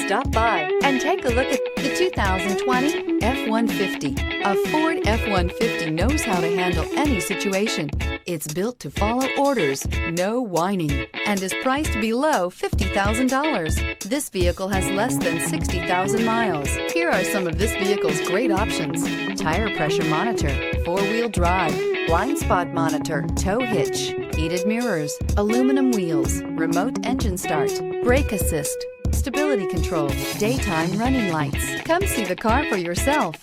Stop by and take a look at the 2020 F-150. A Ford F-150 knows how to handle any situation. It's built to follow orders, no whining, and is priced below $50,000. This vehicle has less than 60,000 miles. Here are some of this vehicle's great options: tire pressure monitor, four-wheel drive, blind spot monitor, tow hitch, heated mirrors, aluminum wheels, remote engine start, brake assist, stability control, daytime running lights. Come see the car for yourself.